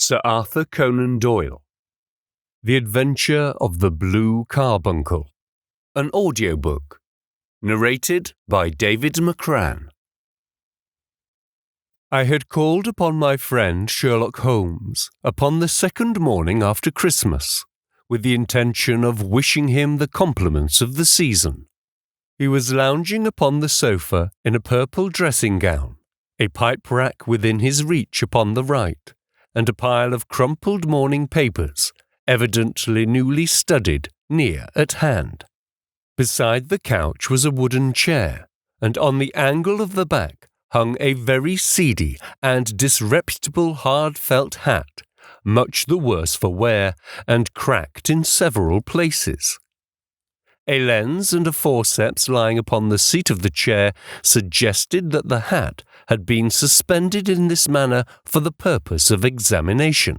Sir Arthur Conan Doyle. The Adventure of the Blue Carbuncle. An audiobook. Narrated by David McCran. I had called upon my friend Sherlock Holmes upon the second morning after Christmas, with the intention of wishing him the compliments of the season. He was lounging upon the sofa in a purple dressing gown, a pipe rack within his reach upon the right, and a pile of crumpled morning papers, evidently newly studied, near at hand. Beside the couch was a wooden chair, and on the angle of the back hung a very seedy and disreputable hard felt hat, much the worse for wear, and cracked in several places. A lens and a forceps lying upon the seat of the chair suggested that the hat had been suspended in this manner for the purpose of examination.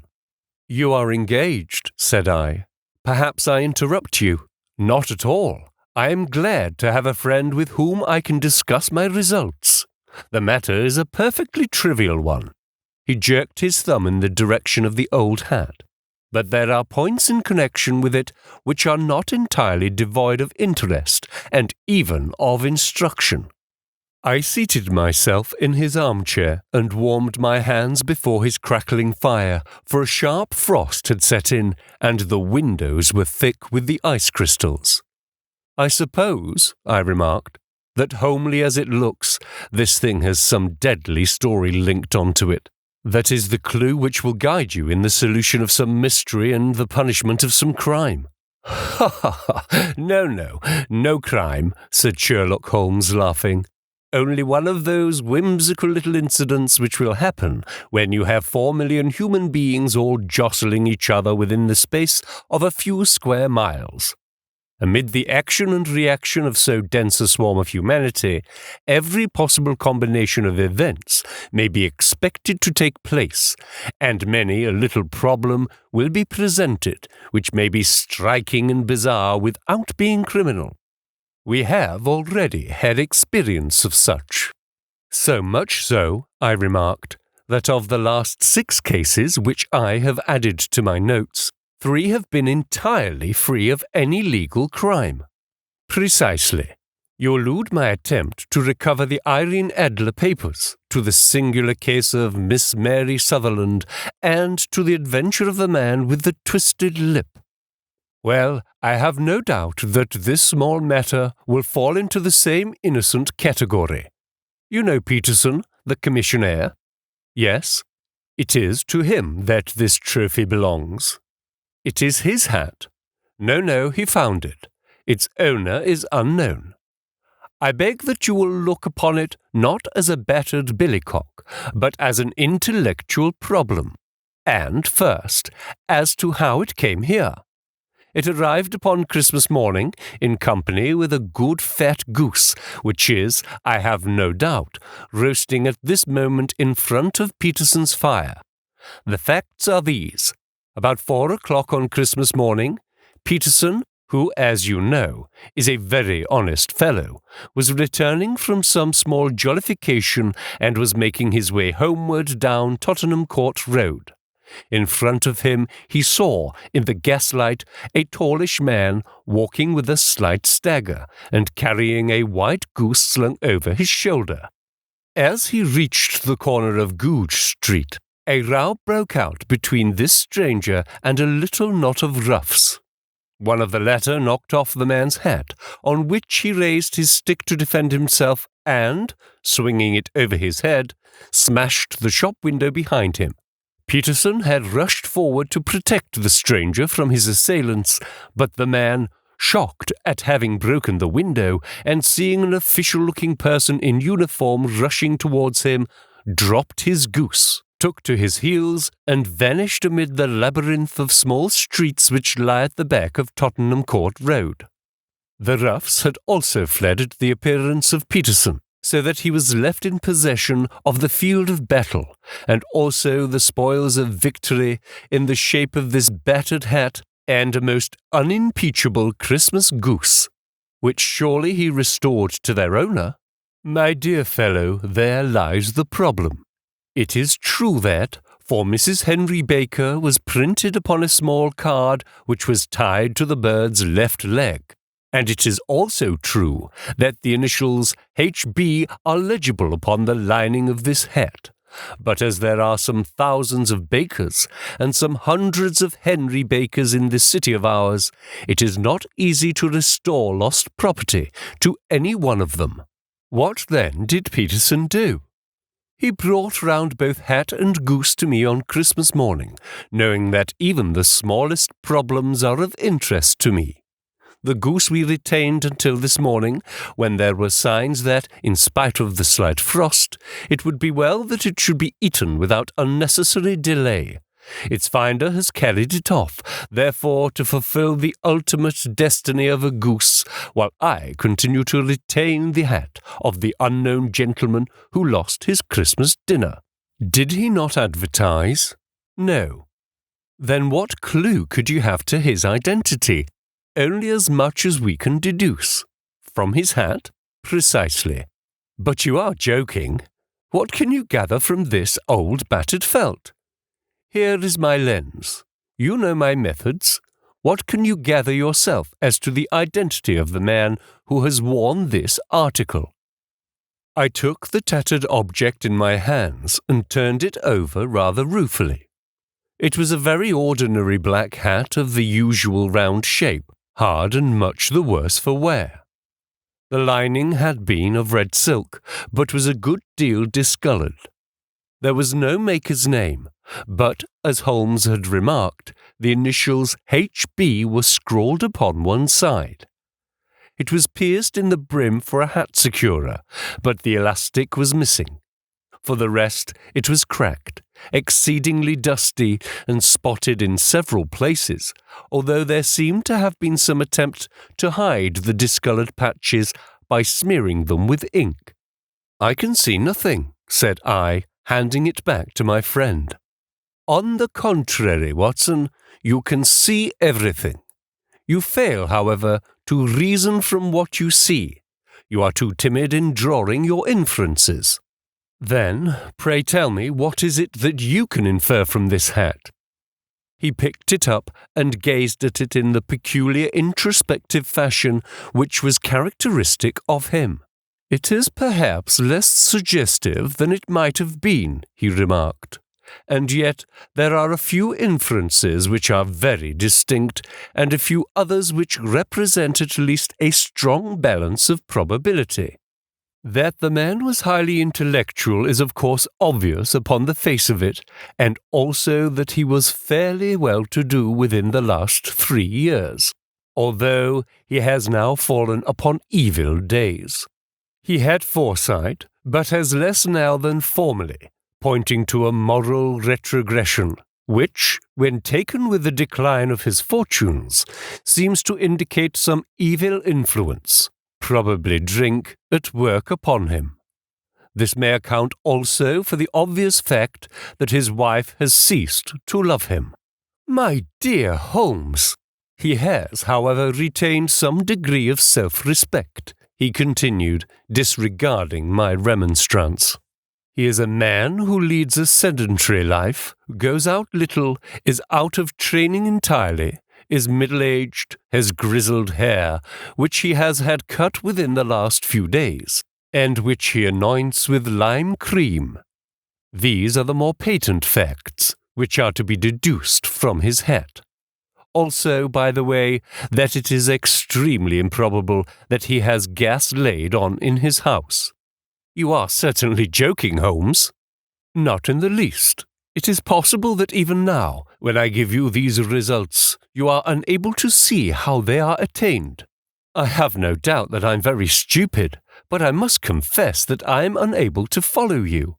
"You are engaged," said I. "Perhaps I interrupt you." "Not at all. I am glad to have a friend with whom I can discuss my results. The matter is a perfectly trivial one." He jerked his thumb in the direction of the old hat. "But there are points in connection with it which are not entirely devoid of interest and even of instruction." I seated myself in his armchair and warmed my hands before his crackling fire, for a sharp frost had set in and the windows were thick with the ice crystals. "I suppose," I remarked, "that homely as it looks, this thing has some deadly story linked onto it. That is the clue which will guide you in the solution of some mystery and the punishment of some crime." "Ha ha ha! No crime," said Sherlock Holmes, laughing. "Only one of those whimsical little incidents which will happen when you have 4 million human beings all jostling each other within the space of a few square miles. Amid the action and reaction of so dense a swarm of humanity, every possible combination of events may be expected to take place, and many a little problem will be presented which may be striking and bizarre without being criminal. We have already had experience of such. So much so," I remarked, "that of the last 6 cases which I have added to my notes, 3 have been entirely free of any legal crime." "Precisely. You elude my attempt to recover the Irene Adler papers, to the singular case of Miss Mary Sutherland, and to the adventure of the man with the twisted lip." "Well, I have no doubt that this small matter will fall into the same innocent category. You know Peterson, the commissionaire?" "Yes." "It is to him that this trophy belongs." "It is his hat." No, he found it. Its owner is unknown. I beg that you will look upon it not as a battered billycock, but as an intellectual problem. And first, as to how it came here. It arrived upon Christmas morning in company with a good fat goose, which is, I have no doubt, roasting at this moment in front of Peterson's fire. The facts are these. About 4 o'clock on Christmas morning, Peterson, who, as you know, is a very honest fellow, was returning from some small jollification and was making his way homeward down Tottenham Court Road. In front of him he saw, in the gaslight, a tallish man walking with a slight stagger and carrying a white goose slung over his shoulder. As he reached the corner of Goose Street, a row broke out between this stranger and a little knot of roughs. One of the latter knocked off the man's hat, on which he raised his stick to defend himself and, swinging it over his head, smashed the shop window behind him. Peterson had rushed forward to protect the stranger from his assailants, but the man, shocked at having broken the window and seeing an official-looking person in uniform rushing towards him, dropped his goose, took to his heels, and vanished amid the labyrinth of small streets which lie at the back of Tottenham Court Road. The roughs had also fled at the appearance of Peterson, so that he was left in possession of the field of battle, and also the spoils of victory in the shape of this battered hat and a most unimpeachable Christmas goose, which surely he restored to their owner. My dear fellow, there lies the problem. It is true that, For Mrs. Henry Baker was printed upon a small card which was tied to the bird's left leg. And it is also true that the initials H.B. are legible upon the lining of this hat. But as there are some thousands of Bakers and some hundreds of Henry Bakers in this city of ours, it is not easy to restore lost property to any one of them. What then did Peterson do? He brought round both hat and goose to me on Christmas morning, knowing that even the smallest problems are of interest to me. The goose we retained until this morning, when there were signs that, in spite of the slight frost, it would be well that it should be eaten without unnecessary delay. Its finder has carried it off, therefore to fulfill the ultimate destiny of a goose, while I continue to retain the hat of the unknown gentleman who lost his Christmas dinner. Did he not advertise? No. Then what clue could you have to his identity? Only as much as we can deduce. From his hat? Precisely. But you are joking. What can you gather from this old battered felt? Here is my lens. You know my methods. What can you gather yourself as to the identity of the man who has worn this article? I took the tattered object in my hands and turned it over rather ruefully. It was a very ordinary black hat of the usual round shape, hard and much the worse for wear. The lining had been of red silk, but was a good deal discoloured. There was no maker's name, but, as Holmes had remarked, the initials H.B. were scrawled upon one side. It was pierced in the brim for a hat securer, but the elastic was missing. For the rest, it was cracked, exceedingly dusty, and spotted in several places, although there seemed to have been some attempt to hide the discoloured patches by smearing them with ink. "I can see nothing," said I, handing it back to my friend. "On the contrary, Watson, you can see everything. You fail, however, to reason from what you see. You are too timid in drawing your inferences. Then, pray tell me, what is it that you can infer from this hat?" He picked it up and gazed at it in the peculiar introspective fashion which was characteristic of him. "It is perhaps less suggestive than it might have been," he remarked. "And yet there are a few inferences which are very distinct, and a few others which represent at least a strong balance of probability. That the man was highly intellectual is of course obvious upon the face of it, and also that he was fairly well-to-do within the last 3 years, although he has now fallen upon evil days. He had foresight, but has less now than formerly, pointing to a moral retrogression, which, when taken with the decline of his fortunes, seems to indicate some evil influence, probably drink, at work upon him. This may account also for the obvious fact that his wife has ceased to love him." "My dear Holmes!" "He has, however, retained some degree of self-respect," he continued, disregarding my remonstrance. "He is a man who leads a sedentary life, goes out little, is out of training entirely, is middle-aged, has grizzled hair, which he has had cut within the last few days, and which he anoints with lime cream. These are the more patent facts, which are to be deduced from his hat. Also, by the way, that it is extremely improbable that he has gas laid on in his house." "You are certainly joking, Holmes." "Not in the least. It is possible that even now, when I give you these results, you are unable to see how they are attained. I have no doubt that I'm very stupid, but I must confess that I am unable to follow you.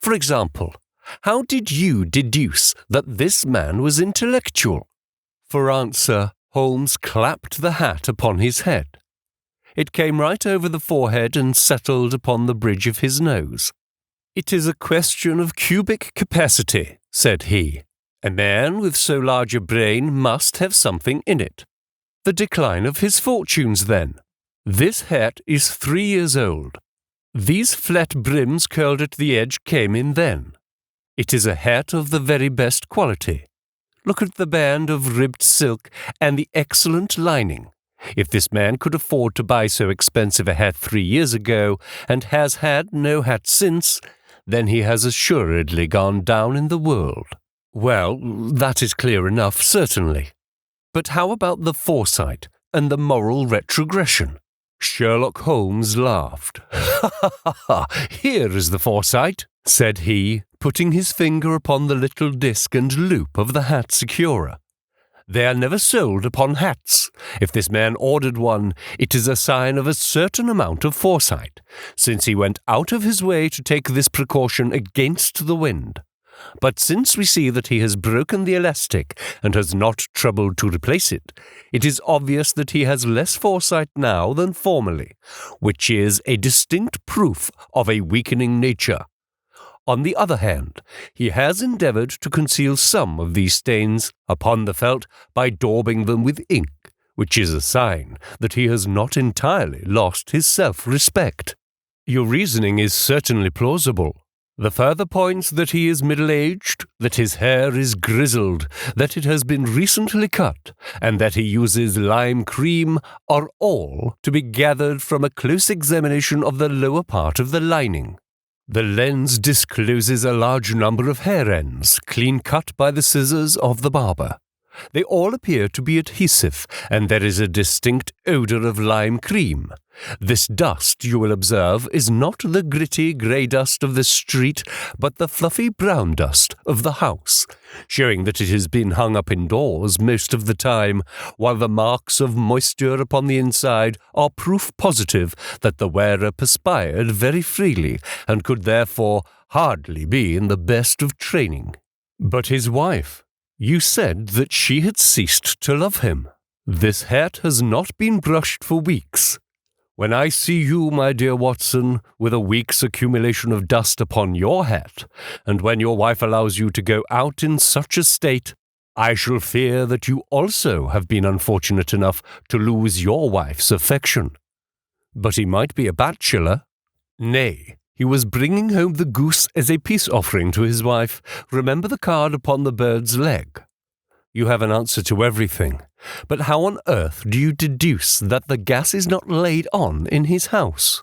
For example, how did you deduce that this man was intellectual?" For answer, Holmes clapped the hat upon his head. It came right over the forehead and settled upon the bridge of his nose. "It is a question of cubic capacity," said he. "A man with so large a brain must have something in it. The decline of his fortunes, then. This hat is 3 years old. These flat brims curled at the edge came in then. It is a hat of the very best quality. Look at the band of ribbed silk and the excellent lining. If this man could afford to buy so expensive a hat 3 years ago, and has had no hat since, then he has assuredly gone down in the world. Well, that is clear enough, certainly. But how about the foresight and the moral retrogression? Sherlock Holmes laughed. "Ha ha ha ha! Here is the foresight," said he, putting his finger upon the little disc and loop of the hat securer. "They are never sold upon hats. If this man ordered one, it is a sign of a certain amount of foresight, since he went out of his way to take this precaution against the wind. But since we see that he has broken the elastic and has not troubled to replace it, it is obvious that he has less foresight now than formerly, which is a distinct proof of a weakening nature. On the other hand, he has endeavoured to conceal some of these stains upon the felt by daubing them with ink, which is a sign that he has not entirely lost his self-respect. Your reasoning is certainly plausible. The further points that he is middle-aged, that his hair is grizzled, that it has been recently cut, and that he uses lime cream are all to be gathered from a close examination of the lower part of the lining. The lens discloses a large number of hair ends, clean cut by the scissors of the barber. They all appear to be adhesive, and there is a distinct odour of lime cream. This dust, you will observe, is not the gritty grey dust of the street, but the fluffy brown dust of the house, showing that it has been hung up indoors most of the time, while the marks of moisture upon the inside are proof positive that the wearer perspired very freely, and could therefore hardly be in the best of training. But his wife, you said that she had ceased to love him. This hat has not been brushed for weeks. When I see you, my dear Watson, with a week's accumulation of dust upon your hat, and when your wife allows you to go out in such a state, I shall fear that you also have been unfortunate enough to lose your wife's affection. But he might be a bachelor. Nay, he was bringing home the goose as a peace offering to his wife. Remember the card upon the bird's leg. You have an answer to everything. But how on earth do you deduce that the gas is not laid on in his house?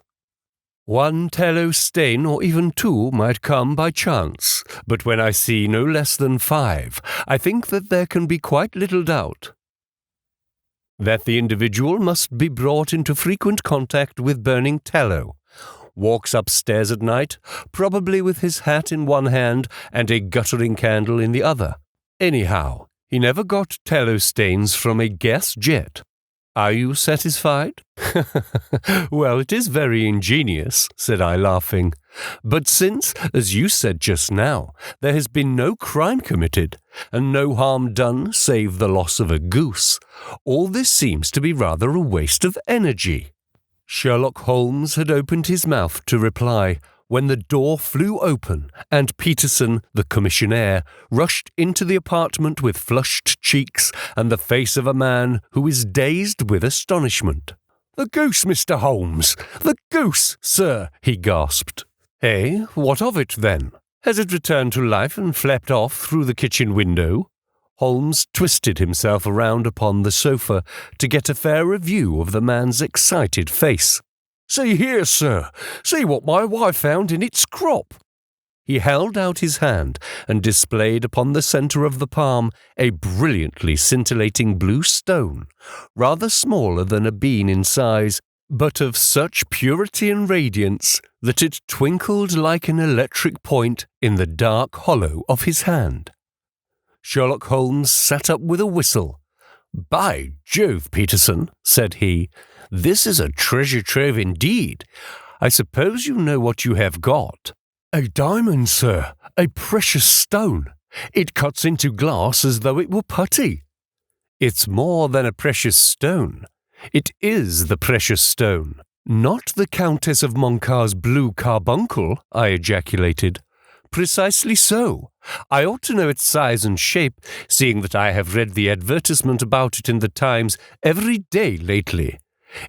One tallow stain or even two might come by chance, but when I see no less than 5, I think that there can be quite little doubt that the individual must be brought into frequent contact with burning tallow, walks upstairs at night, probably with his hat in one hand and a guttering candle in the other. Anyhow, he never got tallow stains from a gas jet. Are you satisfied? Well, it is very ingenious, said I, laughing. But since, as you said just now, there has been no crime committed, and no harm done save the loss of a goose, all this seems to be rather a waste of energy. Sherlock Holmes had opened his mouth to reply, when the door flew open and Peterson, the commissionaire, rushed into the apartment with flushed cheeks and the face of a man who is dazed with astonishment. "The goose, Mr. Holmes! The goose, sir!" he gasped. "Eh? What of it, then? Has it returned to life and flapped off through the kitchen window?" Holmes twisted himself around upon the sofa to get a fairer view of the man's excited face. "See here, sir. See what my wife found in its crop." He held out his hand and displayed upon the centre of the palm a brilliantly scintillating blue stone, rather smaller than a bean in size, but of such purity and radiance that it twinkled like an electric point in the dark hollow of his hand. Sherlock Holmes sat up with a whistle. "By Jove, Peterson," said he, "this is a treasure trove indeed. I suppose you know what you have got." "A diamond, sir, a precious stone. It cuts into glass as though it were putty." "It's more than a precious stone. It is the precious stone." "Not the Countess of Montcar's blue carbuncle," I ejaculated. "Precisely so. I ought to know its size and shape, seeing that I have read the advertisement about it in the Times every day lately.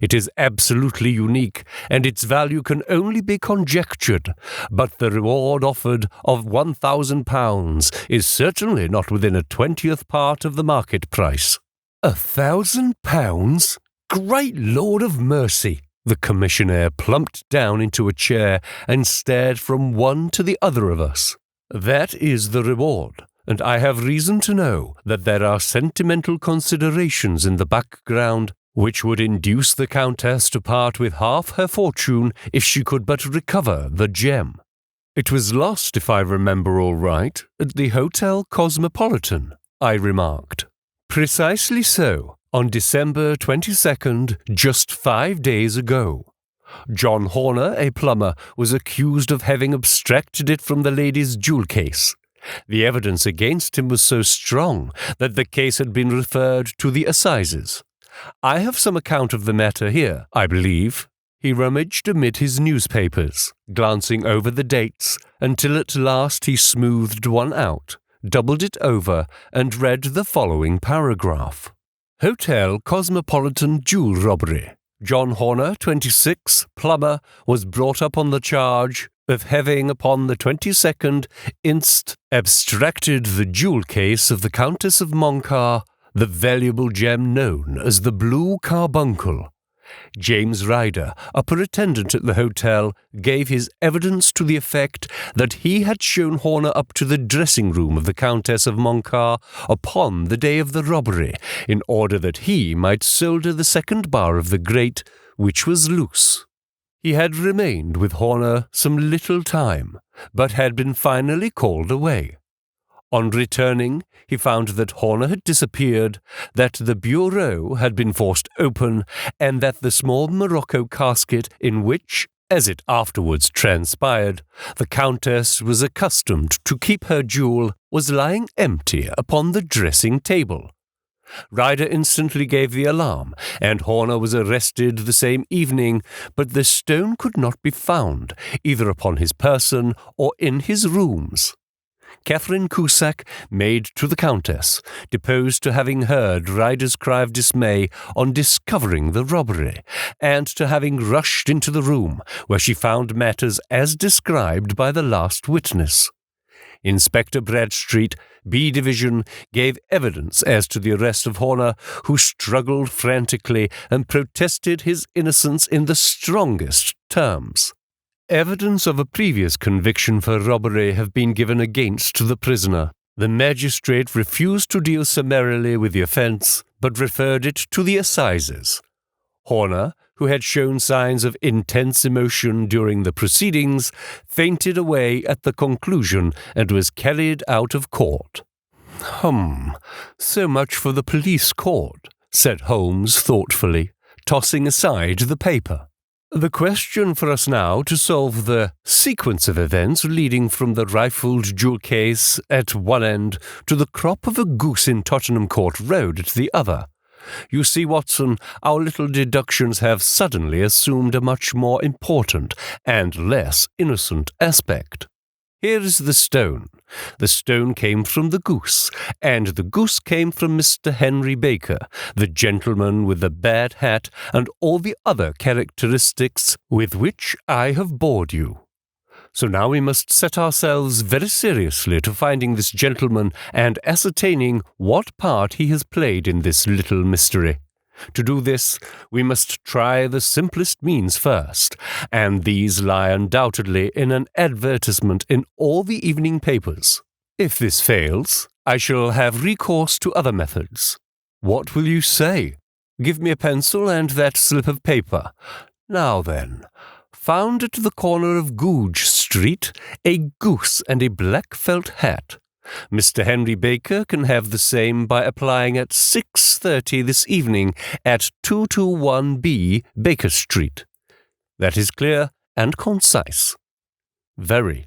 It is absolutely unique, and its value can only be conjectured, but the reward offered of £1,000 is certainly not within a 20th part of the market price." £1,000? Great Lord of mercy! The commissionaire plumped down into a chair and stared from one to the other of us. "That is the reward, and I have reason to know that there are sentimental considerations in the background which would induce the Countess to part with half her fortune if she could but recover the gem. It was lost, if I remember all right, at the Hotel Cosmopolitan," I remarked. "Precisely so. On December 22nd, just 5 days ago. John Horner, a plumber, was accused of having abstracted it from the lady's jewel case. The evidence against him was so strong that the case had been referred to the assizes. I have some account of the matter here, I believe." He rummaged amid his newspapers, glancing over the dates, until at last he smoothed one out, doubled it over, and read the following paragraph. "Hotel Cosmopolitan jewel robbery. John Horner, 26, plumber, was brought up on the charge of having upon the 22nd inst. Abstracted the jewel case of the Countess of Montcar, the valuable gem known as the Blue Carbuncle. James Ryder, upper attendant at the hotel, gave his evidence to the effect that he had shown Horner up to the dressing-room of the Countess of Montcar upon the day of the robbery, in order that he might solder the second bar of the grate, which was loose. He had remained with Horner some little time, but had been finally called away. On returning, he found that Horner had disappeared, that the bureau had been forced open, and that the small morocco casket in which, as it afterwards transpired, the Countess was accustomed to keep her jewel was lying empty upon the dressing-table. Ryder instantly gave the alarm, and Horner was arrested the same evening, but the stone could not be found, either upon his person or in his rooms. Catherine Cusack, maid to the Countess, deposed to having heard Ryder's cry of dismay on discovering the robbery, and to having rushed into the room, where she found matters as described by the last witness. Inspector Bradstreet, B Division, gave evidence as to the arrest of Horner, who struggled frantically and protested his innocence in the strongest terms. Evidence of a previous conviction for robbery have been given against the prisoner. The magistrate refused to deal summarily with the offence, but referred it to the assizes. Horner, who had shown signs of intense emotion during the proceedings, fainted away at the conclusion and was carried out of court. So much for the police court," said Holmes thoughtfully, tossing aside the paper. "The question for us now to solve the sequence of events leading from the rifled jewel case at one end to the crop of a goose in Tottenham Court Road at the other. You see, Watson, our little deductions have suddenly assumed a much more important and less innocent aspect. Here is the stone. The stone came from the goose, and the goose came from Mr. Henry Baker, the gentleman with the bad hat and all the other characteristics with which I have bored you. So now we must set ourselves very seriously to finding this gentleman and ascertaining what part he has played in this little mystery. To do this, we must try the simplest means first, and these lie undoubtedly in an advertisement in all the evening papers. If this fails, I shall have recourse to other methods. What will you say? Give me a pencil and that slip of paper. Now then, found at the corner of Goodge Street a goose and a black felt hat. Mr. Henry Baker can have the same by applying at 6:30 this evening at 221B Baker Street. That is clear and concise. Very.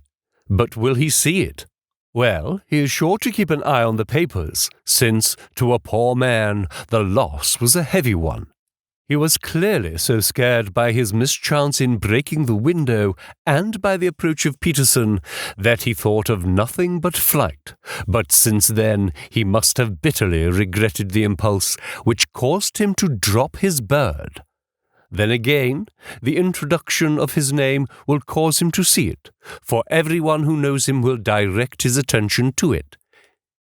But will he see it? Well, he is sure to keep an eye on the papers, since, to a poor man, the loss was a heavy one. He was clearly so scared by his mischance in breaking the window and by the approach of Peterson that he thought of nothing but flight, but since then he must have bitterly regretted the impulse which caused him to drop his bird. Then again, the introduction of his name will cause him to see it, for everyone who knows him will direct his attention to it.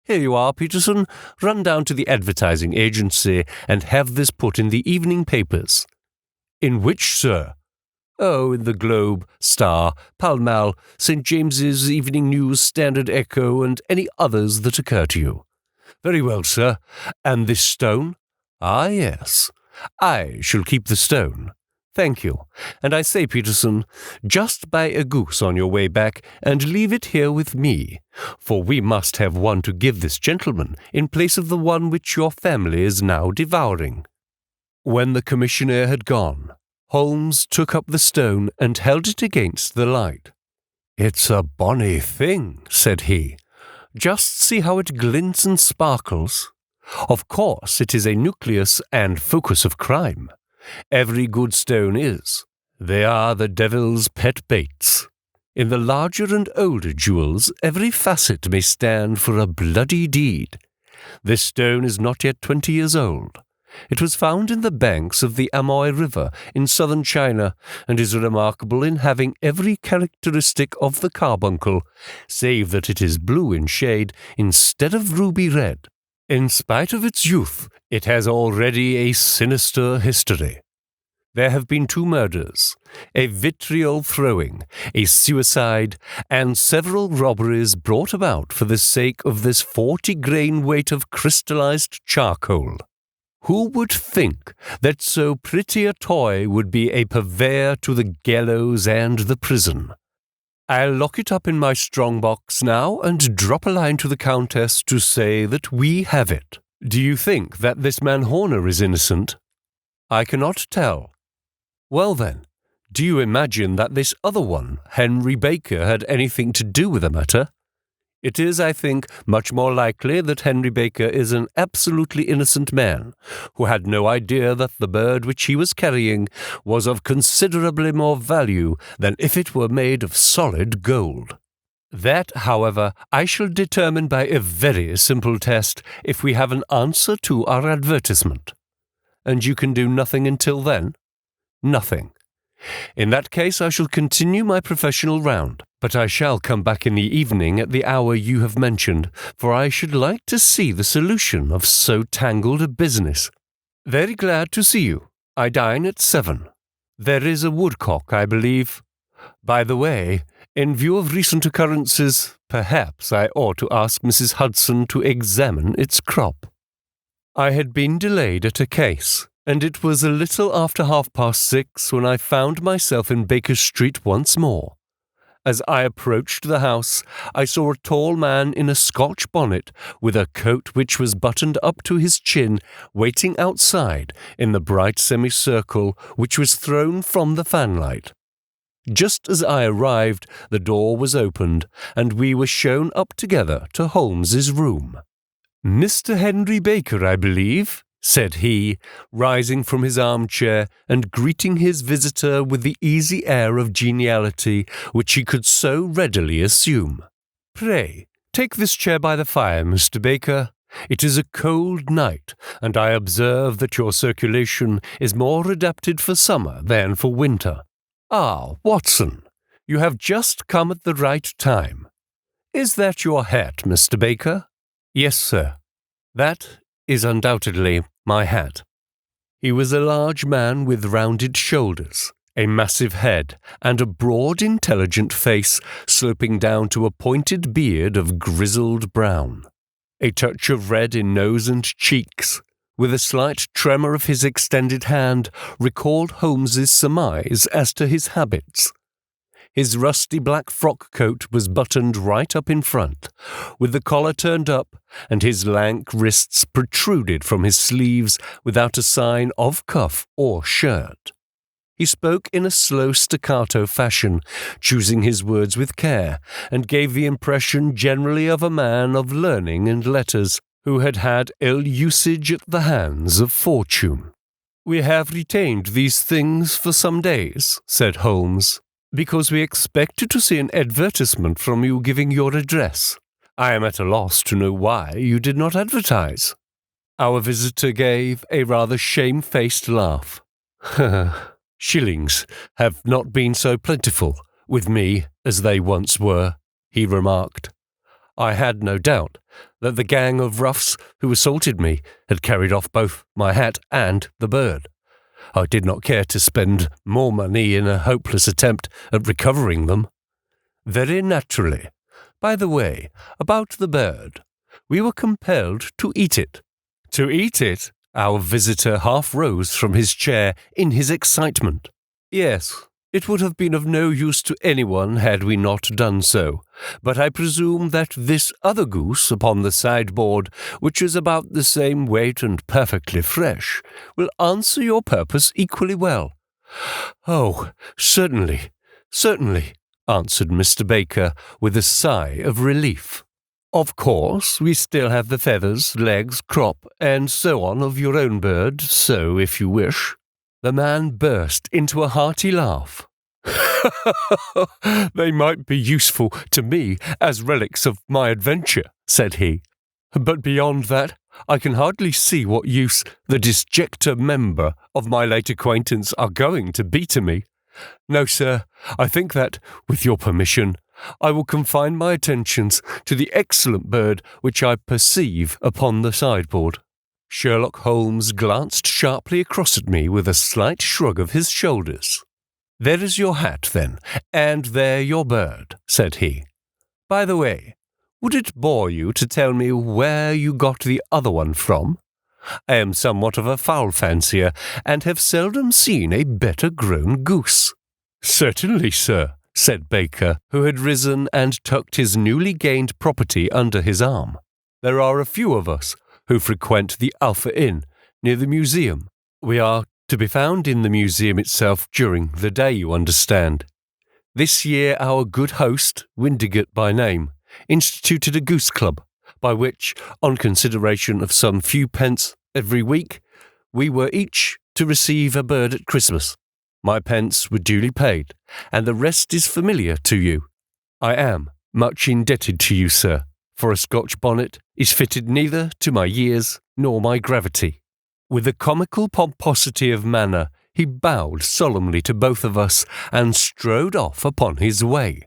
Here you are, Peterson. Run down to the advertising agency and have this put in the evening papers." "In which, sir?" "Oh, in the Globe, Star, Pall Mall, St. James's Evening News, Standard Echo, and any others that occur to you." "Very well, sir. And this stone?" "Ah, yes. I shall keep the stone. Thank you. And I say, Peterson, just buy a goose on your way back and leave it here with me, for we must have one to give this gentleman in place of the one which your family is now devouring." When the commissioner had gone, Holmes took up the stone and held it against the light. "It's a bonny thing," said he. "Just see how it glints and sparkles. Of course, it is a nucleus and focus of crime. Every good stone is. They are the devil's pet baits. In the larger and older jewels, every facet may stand for a bloody deed. This stone is not yet 20 years old. It was found in the banks of the Amoy River in southern China and is remarkable in having every characteristic of the carbuncle, save that it is blue in shade instead of ruby red. In spite of its youth, it has already a sinister history. There have been 2 murders, a vitriol throwing, a suicide, and several robberies brought about for the sake of this 40-grain weight of crystallized charcoal. Who would think that so pretty a toy would be a purveyor to the gallows and the prison? I'll lock it up in my strong-box now and drop a line to the Countess to say that we have it. Do you think that this man Horner is innocent?" "I cannot tell." "Well then, do you imagine that this other one, Henry Baker, had anything to do with the matter?" "It is, I think, much more likely that Henry Baker is an absolutely innocent man, who had no idea that the bird which he was carrying was of considerably more value than if it were made of solid gold. That, however, I shall determine by a very simple test if we have an answer to our advertisement." "And you can do nothing until then?" "Nothing. In that case, I shall continue my professional round, but I shall come back in the evening at the hour you have mentioned, for I should like to see the solution of so tangled a business." "Very glad to see you. I dine at 7. There is a woodcock, I believe. By the way, in view of recent occurrences, perhaps I ought to ask Mrs. Hudson to examine its crop." I had been delayed at a case, and it was a little after 6:30 when I found myself in Baker Street once more. As I approached the house, I saw a tall man in a Scotch bonnet, with a coat which was buttoned up to his chin, waiting outside in the bright semicircle which was thrown from the fanlight. Just as I arrived, the door was opened, and we were shown up together to Holmes's room. "Mr. Henry Baker, I believe?" said he, rising from his armchair and greeting his visitor with the easy air of geniality which he could so readily assume. "Pray, take this chair by the fire, Mr. Baker. It is a cold night, and I observe that your circulation is more adapted for summer than for winter. Ah, Watson, you have just come at the right time. Is that your hat, Mr. Baker?" "Yes, sir. That is undoubtedly my hat." He was a large man with rounded shoulders, a massive head, and a broad, intelligent face sloping down to a pointed beard of grizzled brown. A touch of red in nose and cheeks, with a slight tremor of his extended hand, recalled Holmes's surmise as to his habits. His rusty black frock coat was buttoned right up in front, with the collar turned up, and his lank wrists protruded from his sleeves without a sign of cuff or shirt. He spoke in a slow staccato fashion, choosing his words with care, and gave the impression generally of a man of learning and letters, who had had ill usage at the hands of fortune. "We have retained these things for some days," said Holmes, "because we expected to see an advertisement from you giving your address. I am at a loss to know why you did not advertise." Our visitor gave a rather shamefaced laugh. Shillings have not been so plentiful with me as they once were, he remarked. I had no doubt that the gang of roughs who assaulted me had carried off both my hat and the bird. I did not care to spend more money in a hopeless attempt at recovering them. Very naturally. By the way, about the bird, we were compelled to eat it. To eat it? Our visitor half rose from his chair in his excitement. Yes, it would have been of no use to anyone had we not done so, but I presume that this other goose upon the sideboard, which is about the same weight and perfectly fresh, will answer your purpose equally well. Oh, certainly, answered Mr. Baker with a sigh of relief. Of course, we still have the feathers, legs, crop, and so on of your own bird, so if you wish. The man burst into a hearty laugh. They might be useful to me as relics of my adventure, said he. But beyond that, I can hardly see what use the disjecta member of my late acquaintance are going to be to me. No, sir, I think that, with your permission, I will confine my attentions to the excellent bird which I perceive upon the sideboard. Sherlock Holmes glanced sharply across at me with a slight shrug of his shoulders. There is your hat, then, and there your bird, said he. By the way, would it bore you to tell me where you got the other one from? I am somewhat of a fowl fancier, and have seldom seen a better grown goose. Certainly, sir, said Baker, who had risen and tucked his newly gained property under his arm. There are a few of us who frequent the Alpha Inn, near the museum. We are to be found in the museum itself during the day, you understand. This year our good host, Windigate by name, instituted a goose club, by which, on consideration of some few pence every week, we were each to receive a bird at Christmas. My pence were duly paid, and the rest is familiar to you. I am much indebted to you, sir, for a Scotch bonnet is fitted neither to my years nor my gravity. With a comical pomposity of manner, he bowed solemnly to both of us and strode off upon his way.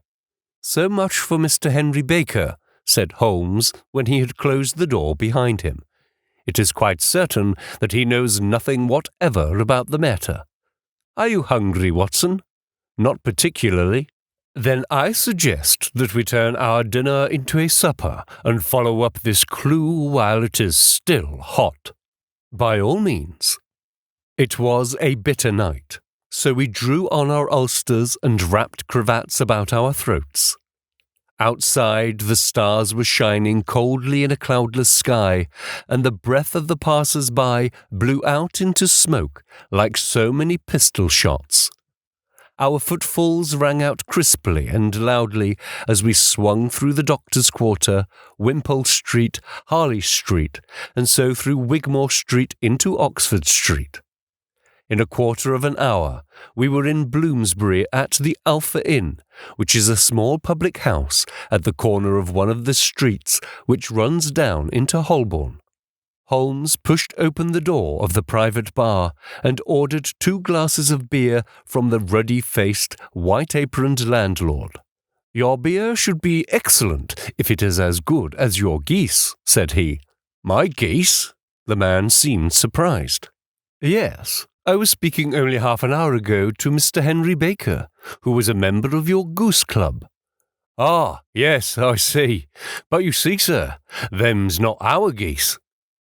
So much for Mr. Henry Baker, said Holmes when he had closed the door behind him. It is quite certain that he knows nothing whatever about the matter. Are you hungry, Watson? Not particularly. Then I suggest that we turn our dinner into a supper and follow up this clue while it is still hot. By all means. It was a bitter night, so we drew on our ulsters and wrapped cravats about our throats. Outside, the stars were shining coldly in a cloudless sky, and the breath of the passers-by blew out into smoke like so many pistol shots. Our footfalls rang out crisply and loudly as we swung through the Doctor's Quarter, Wimpole Street, Harley Street, and so through Wigmore Street into Oxford Street. In a quarter of an hour, we were in Bloomsbury at the Alpha Inn, which is a small public house at the corner of one of the streets which runs down into Holborn. Holmes pushed open the door of the private bar and ordered 2 glasses of beer from the ruddy-faced, white-aproned landlord. Your beer should be excellent if it is as good as your geese, said he. My geese? The man seemed surprised. Yes, I was speaking only half an hour ago to Mr. Henry Baker, who was a member of your goose club. Ah, yes, I see. But you see, sir, them's not our geese.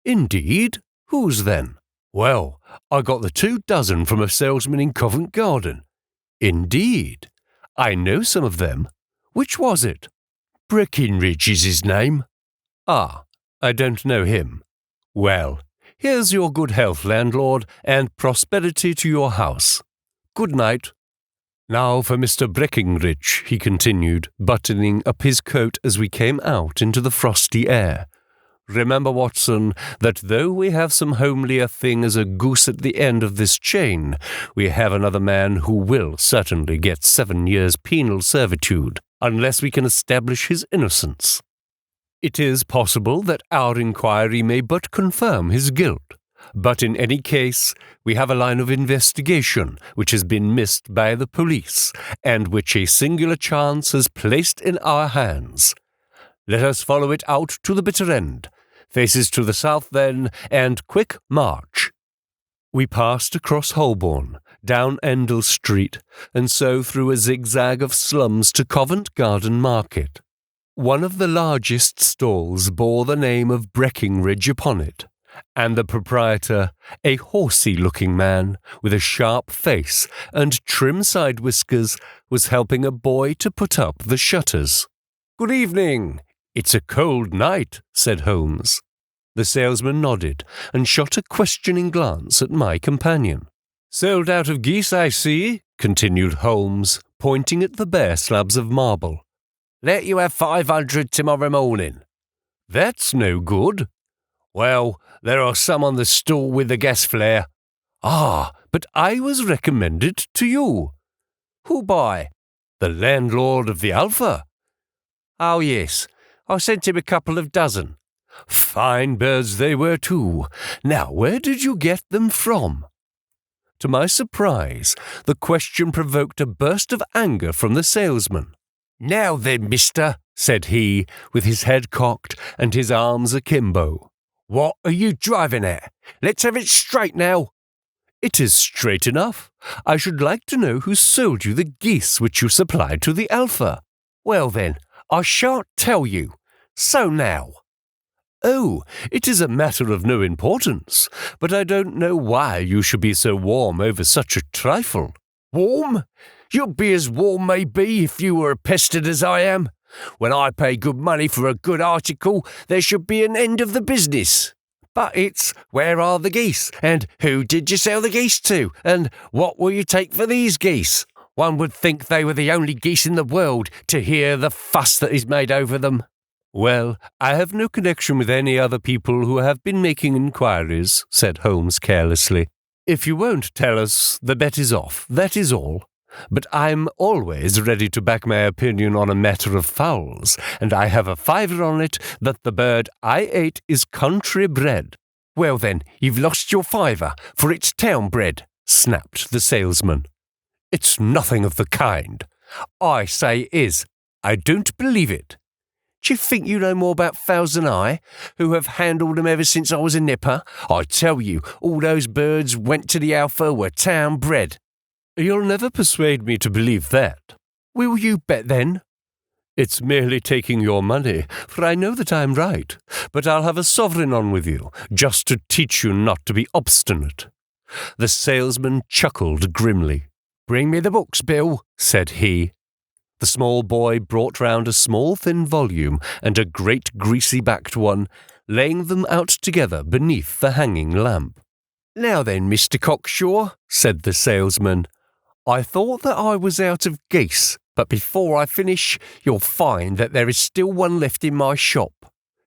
Indeed? Whose then? Well, I got the 2 dozen from a salesman in Covent Garden. Indeed? I know some of them. Which was it? Breckinridge is his name. Ah, I don't know him. Well, here's your good health, landlord, and prosperity to your house. Good night. Now for Mr. Breckinridge, he continued, buttoning up his coat as we came out into the frosty air. Remember, Watson, that though we have some homelier thing as a goose at the end of this chain, we have another man who will certainly get 7 years penal servitude, unless we can establish his innocence. It is possible that our inquiry may but confirm his guilt, But in any case, we have a line of investigation which has been missed by the police, and which a singular chance has placed in our hands. Let us follow it out to the bitter end. Faces to the south, then, and quick march. We passed across Holborn, down Endell Street, and so through a zigzag of slums to Covent Garden Market. One of the largest stalls bore the name of Breckinridge upon it, and the proprietor, a horsey-looking man with a sharp face and trim side whiskers, was helping a boy to put up the shutters. "Good evening. It's a cold night," said Holmes. The salesman nodded and shot a questioning glance at my companion. "Sold out of geese, I see," continued Holmes, pointing at the bare slabs of marble. "Let you have 500 tomorrow morning." "That's no good." "Well, there are some on the stall with the gas flare." "Ah, but I was recommended to you." "Who by?" "The landlord of the Alpha." "Oh, yes. I sent him a couple of dozen." "Fine birds they were, too. Now, where did you get them from?" To my surprise, the question provoked a burst of anger from the salesman. "Now then, mister," said he, with his head cocked and his arms akimbo. "What are you driving at? Let's have it straight now." "It is straight enough. I should like to know who sold you the geese which you supplied to the Alpha." "Well then, I shan't tell you. So now." "Oh, it is a matter of no importance, but I don't know why you should be so warm over such a trifle." "Warm? You'd be as warm, maybe, if you were pestered as I am. When I pay good money for a good article, there should be an end of the business. But it's, where are the geese, and who did you sell the geese to, and what will you take for these geese? One would think they were the only geese in the world, to hear the fuss that is made over them." "Well, I have no connection with any other people who have been making inquiries," said Holmes carelessly. "If you won't tell us, the bet is off, that is all. But I'm always ready to back my opinion on a matter of fowls, and I have a fiver on it that the bird I ate is country bred." "Well then, you've lost your fiver, for it's town bred," snapped the salesman. "It's nothing of the kind." "I say it is. I don't believe it. Do you think you know more about fowls than I, who have handled them ever since I was a nipper? I tell you, all those birds went to the Alpha were town bred." "You'll never persuade me to believe that." "Will you bet then?" "It's merely taking your money, for I know that I'm right, but I'll have a sovereign on with you, just to teach you not to be obstinate." The salesman chuckled grimly. "Bring me the books, Bill," said he. The small boy brought round a small thin volume and a great greasy-backed one, laying them out together beneath the hanging lamp. "Now then, Mr. Cocksure," said the salesman, "I thought that I was out of geese, but before I finish, you'll find that there is still one left in my shop.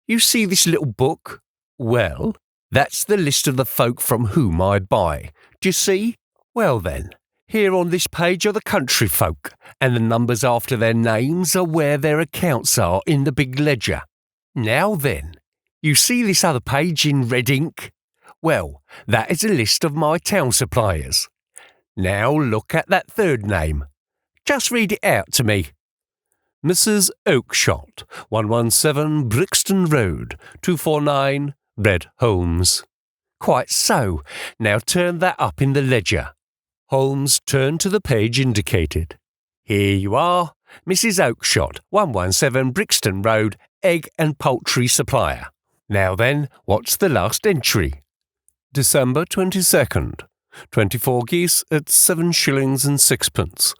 You see this little book? Well, that's the list of the folk from whom I buy. Do you see? Well then, here on this page are the country folk, and the numbers after their names are where their accounts are in the big ledger. Now then, you see this other page in red ink? Well, that is a list of my town suppliers. Now look at that third name. Just read it out to me." "Mrs. Oakshott, 117 Brixton Road, 249, read Holmes. "Quite so. Now turn that up in the ledger." Holmes turned to the page indicated. "Here you are, Mrs. Oakshott, 117 Brixton Road, egg and poultry supplier. Now then, what's the last entry?" "December 22nd. 24 geese at 7 shillings and 6pence.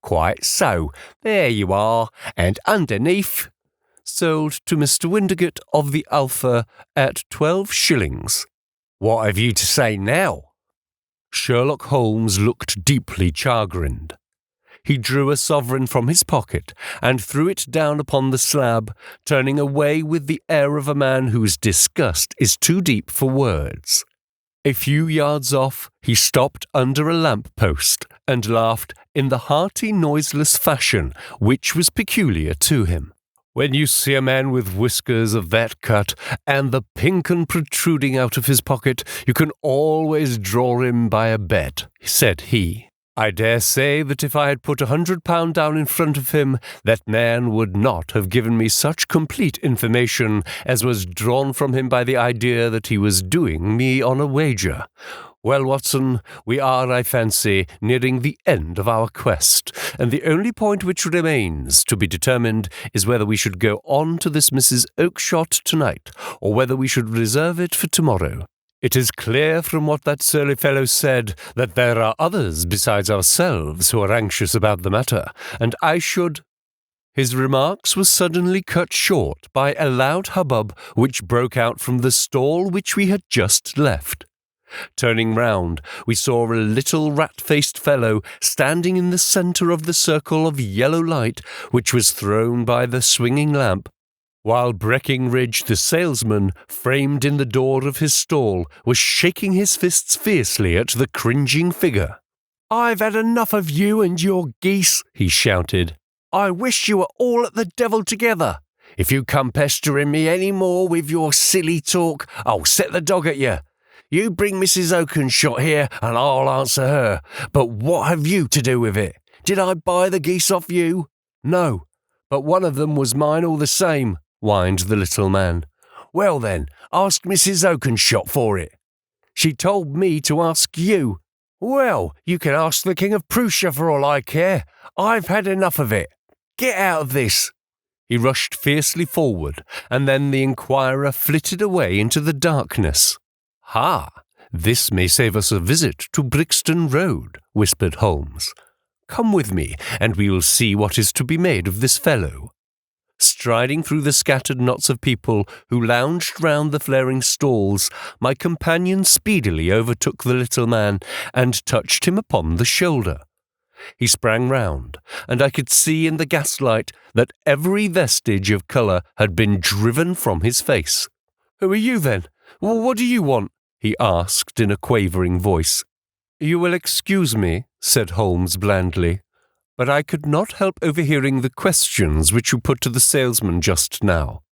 "Quite so. There you are. And underneath, sold to Mr. Windigate of the Alpha at 12 shillings. What have you to say now?" Sherlock Holmes looked deeply chagrined. He drew a sovereign from his pocket and threw it down upon the slab, turning away with the air of a man whose disgust is too deep for words. A few yards off, he stopped under a lamp-post and laughed in the hearty, noiseless fashion which was peculiar to him. When you see a man with whiskers of that cut and the pink un protruding out of his pocket, you can always draw him by a bet," said he. "I dare say that if I had put £100 down in front of him, that man would not have given me such complete information as was drawn from him by the idea that he was doing me on a wager. Well, Watson, we are, I fancy, nearing the end of our quest, and the only point which remains to be determined is whether we should go on to this Mrs. Oakshott tonight, or whether we should reserve it for tomorrow. It is clear from what that surly fellow said that there are others besides ourselves who are anxious about the matter, and I should—" His remarks were suddenly cut short by a loud hubbub which broke out from the stall which we had just left. Turning round, we saw a little rat-faced fellow standing in the centre of the circle of yellow light which was thrown by the swinging lamp, while Breckinridge the salesman, framed in the door of his stall, was shaking his fists fiercely at the cringing figure. "I've had enough of you and your geese," he shouted. "I wish you were all at the devil together. If you come pestering me any more with your silly talk, I'll set the dog at you. You bring Mrs. Oakshott here, and I'll answer her. But what have you to do with it? Did I buy the geese off you? No, but one of them was mine all the same," whined the little man. "Well then, ask Mrs. Oakshott for it." "She told me to ask you." "Well, you can ask the King of Prussia for all I care. I've had enough of it. Get out of this." He rushed fiercely forward, and then the inquirer flitted away into the darkness. "Ha! This may save us a visit to Brixton Road," whispered Holmes. "Come with me, and we will see what is to be made of this fellow." Striding through the scattered knots of people who lounged round the flaring stalls, my companion speedily overtook the little man and touched him upon the shoulder. He sprang round, and I could see in the gaslight that every vestige of colour had been driven from his face. "Who are you, then? What do you want?" he asked in a quavering voice. "You will excuse me," said Holmes blandly, "but I could not help overhearing the questions which you put to the salesman just now.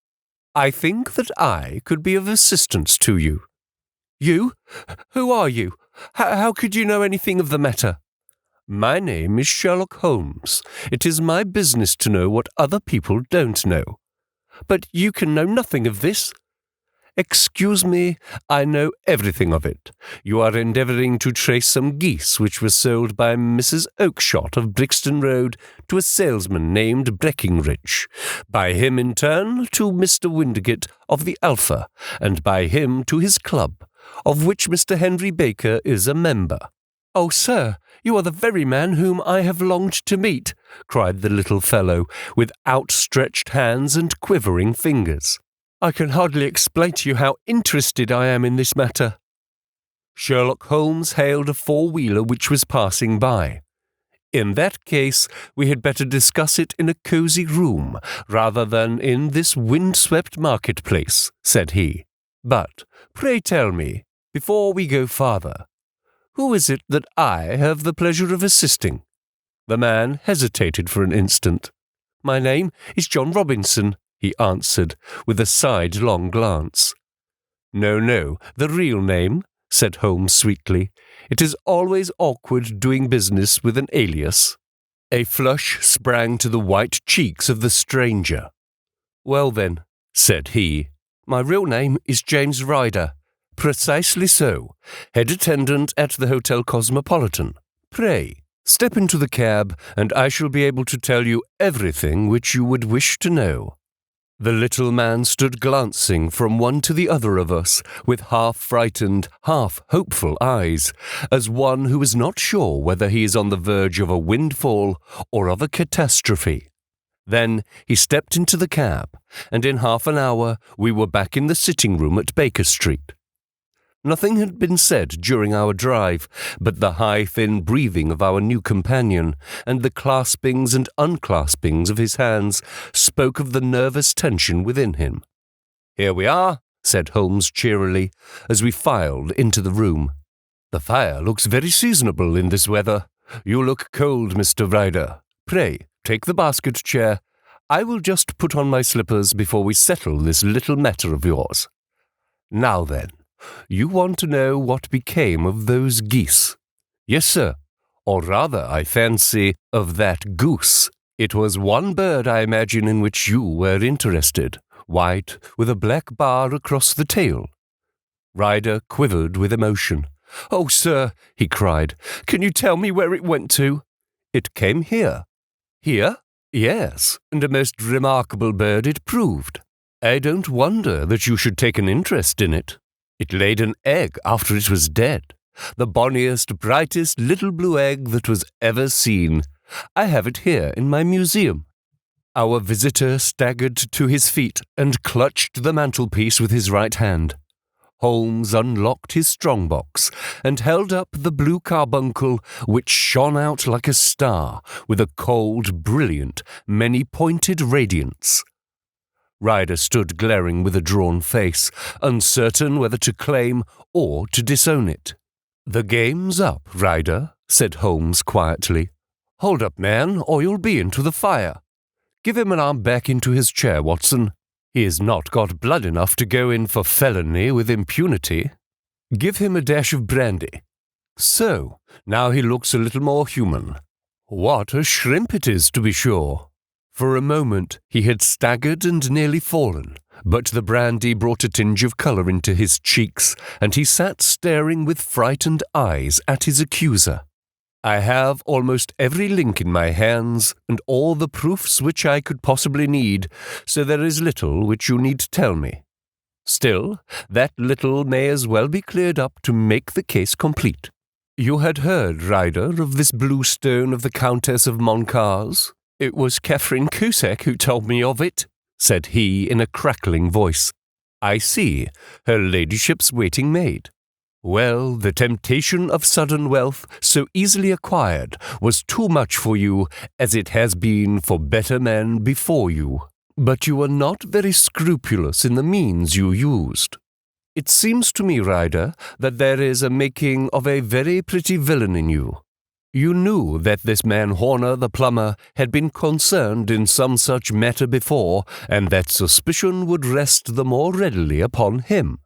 I think that I could be of assistance to you." "You? Who are you? How could you know anything of the matter?" "My name is Sherlock Holmes. It is my business to know what other people don't know." "But you can know nothing of this." "Excuse me, I know everything of it. You are endeavouring to trace some geese which were sold by Mrs. Oakshott of Brixton Road to a salesman named Breckinridge, by him in turn to Mr. Windigate of the Alpha, and by him to his club, of which Mr. Henry Baker is a member." "Oh, sir, you are the very man whom I have longed to meet," cried the little fellow, with outstretched hands and quivering fingers. "I can hardly explain to you how interested I am in this matter." Sherlock Holmes hailed a four-wheeler which was passing by. "In that case, we had better discuss it in a cosy room, rather than in this wind-swept marketplace," said he. "But, pray tell me, before we go farther, who is it that I have the pleasure of assisting?" The man hesitated for an instant. "My name is John Robinson," he answered, with a sidelong glance. No, the real name," said Holmes sweetly. "It is always awkward doing business with an alias." A flush sprang to the white cheeks of the stranger. "Well then," said he, "my real name is James Ryder." "Precisely so. Head attendant at the Hotel Cosmopolitan. Pray, step into the cab, and I shall be able to tell you everything which you would wish to know." The little man stood glancing from one to the other of us, with half-frightened, half-hopeful eyes, as one who is not sure whether he is on the verge of a windfall or of a catastrophe. Then he stepped into the cab, and in half an hour we were back in the sitting-room at Baker Street. Nothing had been said during our drive, but the high, thin breathing of our new companion, and the claspings and unclaspings of his hands spoke of the nervous tension within him. "Here we are," said Holmes cheerily, as we filed into the room. "The fire looks very seasonable in this weather. You look cold, Mr. Ryder. Pray, take the basket chair. I will just put on my slippers before we settle this little matter of yours. Now then, you want to know what became of those geese? Yes, sir. Or rather, I fancy, of that goose. It was one bird, I imagine, in which you were interested, white, with a black bar across the tail. Ryder quivered with emotion. Oh, sir, he cried, can you tell me where it went to? It came here. Here? Yes, and a most remarkable bird it proved. I don't wonder that you should take an interest in it. It laid an egg after it was dead, the bonniest, brightest little blue egg that was ever seen. I have it here in my museum. Our visitor staggered to his feet and clutched the mantelpiece with his right hand. Holmes unlocked his strong-box and held up the blue carbuncle, which shone out like a star with a cold, brilliant, many-pointed radiance. Ryder stood glaring with a drawn face, uncertain whether to claim or to disown it. The game's up, Ryder, said Holmes quietly. Hold up, man, or you'll be into the fire. Give him an arm back into his chair, Watson. He has not got blood enough to go in for felony with impunity. Give him a dash of brandy. So, now he looks a little more human. What a shrimp it is, to be sure. For a moment he had staggered and nearly fallen, but the brandy brought a tinge of colour into his cheeks, and he sat staring with frightened eyes at his accuser. I have almost every link in my hands, and all the proofs which I could possibly need, so there is little which you need tell me. Still, that little may as well be cleared up to make the case complete. You had heard, Ryder, of this blue stone of the Countess of Montcar's? It was Catherine Cusack who told me of it, said he in a crackling voice. I see, her ladyship's waiting maid. Well, the temptation of sudden wealth, so easily acquired, was too much for you, as it has been for better men before you. But you were not very scrupulous in the means you used. It seems to me, Ryder, that there is a making of a very pretty villain in you. You knew that this man Horner the plumber had been concerned in some such matter before, and that suspicion would rest the more readily upon him.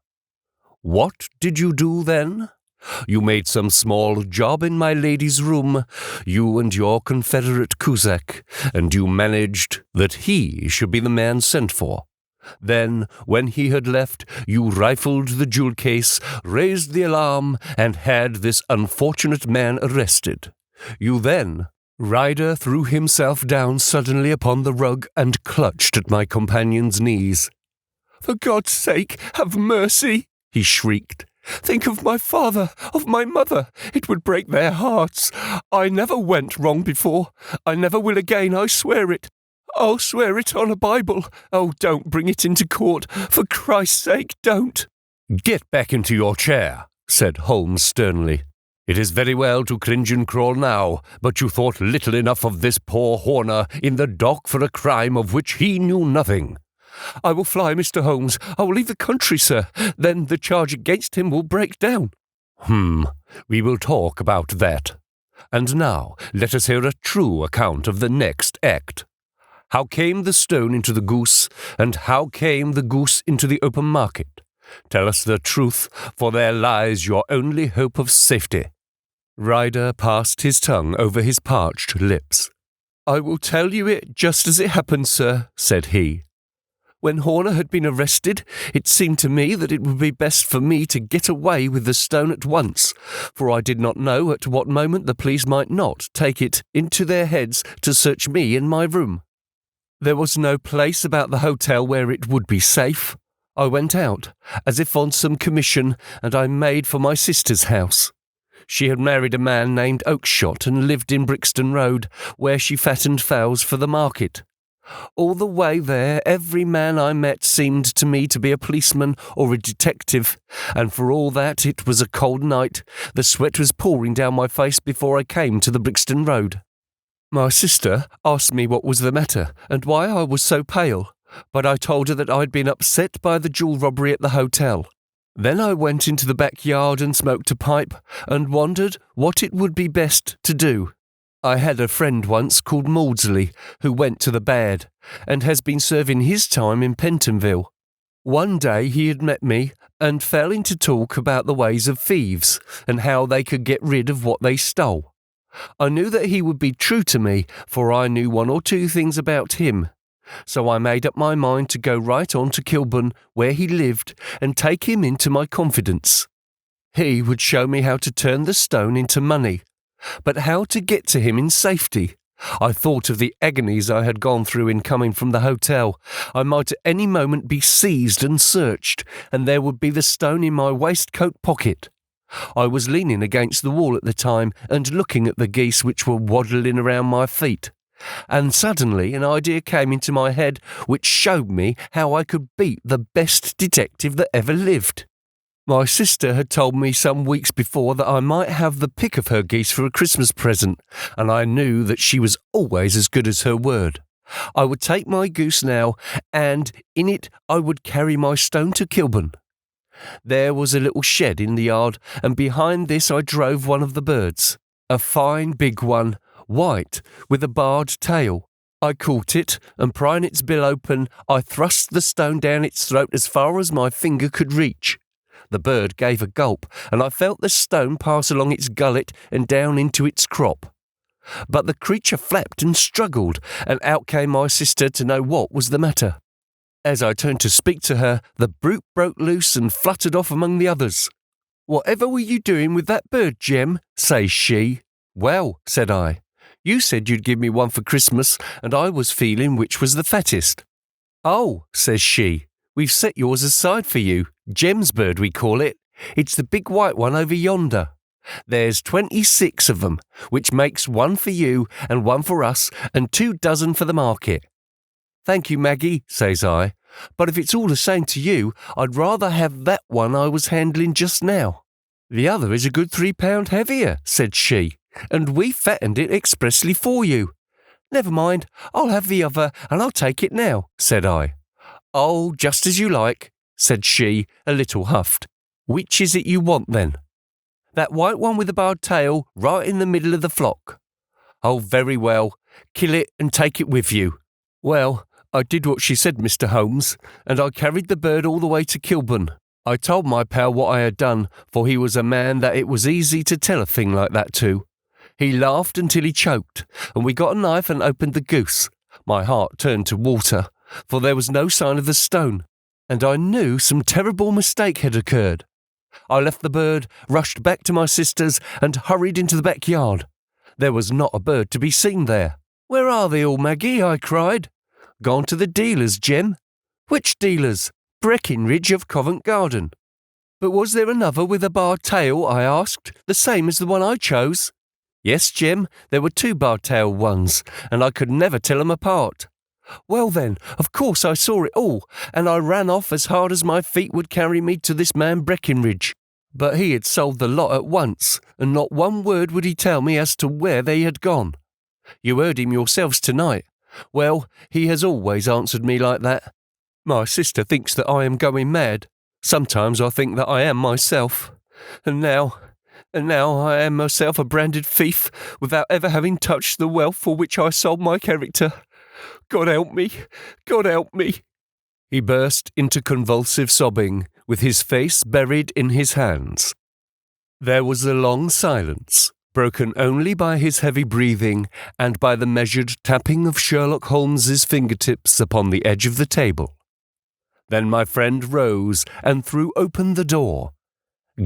What did you do then? You made some small job in my lady's room, you and your confederate Cusack, and you managed that he should be the man sent for. Then, when he had left, you rifled the jewel case, raised the alarm, and had this unfortunate man arrested. You then... Ryder threw himself down suddenly upon the rug and clutched at my companion's knees. For God's sake, have mercy! He shrieked. Think of my father, of my mother. It would break their hearts. I never went wrong before. I never will again, I swear it. I'll swear it on a Bible. Oh, don't bring it into court. For Christ's sake, don't. Get back into your chair, said Holmes sternly. It is very well to cringe and crawl now, but you thought little enough of this poor Horner in the dock for a crime of which he knew nothing. I will fly, Mr. Holmes. I will leave the country, sir. Then the charge against him will break down. We will talk about that. And now let us hear a true account of the next act. How came the stone into the goose, and how came the goose into the open market? Tell us the truth, for there lies your only hope of safety. Ryder passed his tongue over his parched lips. I will tell you it just as it happened, sir, said he. When Horner had been arrested, it seemed to me that it would be best for me to get away with the stone at once, for I did not know at what moment the police might not take it into their heads to search me in my room. There was no place about the hotel where it would be safe. I went out, as if on some commission, and I made for my sister's house. She had married a man named Oakshott and lived in Brixton Road, where she fattened fowls for the market. All the way there, every man I met seemed to me to be a policeman or a detective, and for all that it was a cold night, the sweat was pouring down my face before I came to the Brixton Road. My sister asked me what was the matter, and why I was so pale, but I told her that I'd been upset by the jewel robbery at the hotel. Then I went into the backyard and smoked a pipe, and wondered what it would be best to do. I had a friend once called Maudsley who went to the bad and has been serving his time in Pentonville. One day he had met me and fell into talk about the ways of thieves and how they could get rid of what they stole. I knew that he would be true to me, for I knew one or two things about him. So I made up my mind to go right on to Kilburn, where he lived, and take him into my confidence. He would show me how to turn the stone into money, but how to get to him in safety. I thought of the agonies I had gone through in coming from the hotel. I might at any moment be seized and searched, and there would be the stone in my waistcoat pocket. I was leaning against the wall at the time and looking at the geese which were waddling around my feet. And suddenly an idea came into my head which showed me how I could beat the best detective that ever lived. My sister had told me some weeks before that I might have the pick of her geese for a Christmas present, and I knew that she was always as good as her word. I would take my goose now, and in it I would carry my stone to Kilburn. There was a little shed in the yard, and behind this I drove one of the birds, a fine big one, white, with a barred tail. I caught it, and prying its bill open, I thrust the stone down its throat as far as my finger could reach. The bird gave a gulp, and I felt the stone pass along its gullet and down into its crop. But the creature flapped and struggled, and out came my sister to know what was the matter. As I turned to speak to her, the brute broke loose and fluttered off among the others. "Whatever were you doing with that bird, Jem?" says she. "Well," said I, "you said you'd give me one for Christmas, and I was feeling which was the fattest." "Oh," says she, "we've set yours aside for you. Jem's bird, we call it. It's the big white one over yonder. There's 26 of them, which makes one for you and one for us and 2 dozen for the market." "Thank you, Maggie," says I, "but if it's all the same to you, I'd rather have that one I was handling just now." "The other is a good £3 heavier," said she, "and we fattened it expressly for you." "Never mind, I'll have the other, and I'll take it now," said I. "Oh, just as you like," said she, a little huffed. "Which is it you want, then?" "That white one with the barred tail, right in the middle of the flock." "Oh, very well. Kill it and take it with you." Well, I did what she said, Mr. Holmes, and I carried the bird all the way to Kilburn. I told my pal what I had done, for he was a man that it was easy to tell a thing like that to. He laughed until he choked, and we got a knife and opened the goose. My heart turned to water, for there was no sign of the stone, and I knew some terrible mistake had occurred. I left the bird, rushed back to my sister's, and hurried into the backyard. There was not a bird to be seen there. "Where are they all, Maggie?" I cried. "Gone to the dealers, Jem." "Which dealers?" "Breckinridge of Covent Garden." "But was there another with a barred tail?" I asked, "the same as the one I chose?" "Yes, Jem, there were 2 barred-tailed ones, and I could never tell 'em apart." "Well then, of course I saw it all, and I ran off as hard as my feet would carry me to this man Breckinridge. But he had sold the lot at once, and not one word would he tell me as to where they had gone. You heard him yourselves tonight. Well, he has always answered me like that. My sister thinks that I am going mad. Sometimes I think that I am myself. And now I am myself a branded thief, without ever having touched the wealth for which I sold my character. God help me! God help me!" He burst into convulsive sobbing, with his face buried in his hands. There was a long silence, broken only by his heavy breathing and by the measured tapping of Sherlock Holmes's fingertips upon the edge of the table. Then my friend rose and threw open the door.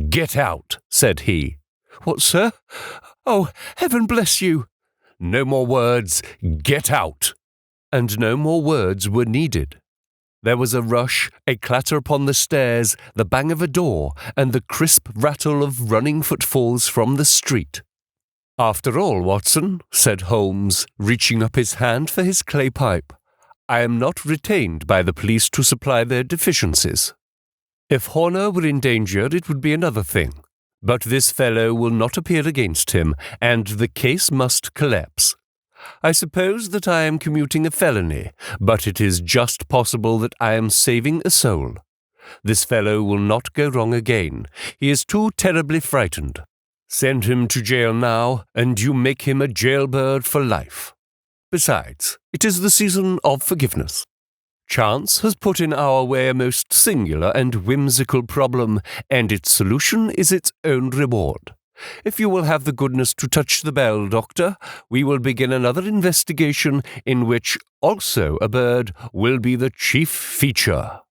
"Get out," said he. "What, sir? Oh, heaven bless you!" "No more words. Get out." And no more words were needed. There was a rush, a clatter upon the stairs, the bang of a door, and the crisp rattle of running footfalls from the street. "After all, Watson," said Holmes, reaching up his hand for his clay pipe, "I am not retained by the police to supply their deficiencies. If Horner were in danger, it would be another thing. But this fellow will not appear against him, and the case must collapse. I suppose that I am commuting a felony, but it is just possible that I am saving a soul. This fellow will not go wrong again. He is too terribly frightened. Send him to jail now, and you make him a jailbird for life. Besides, it is the season of forgiveness. Chance has put in our way a most singular and whimsical problem, and its solution is its own reward. If you will have the goodness to touch the bell, Doctor, we will begin another investigation in which also a bird will be the chief feature.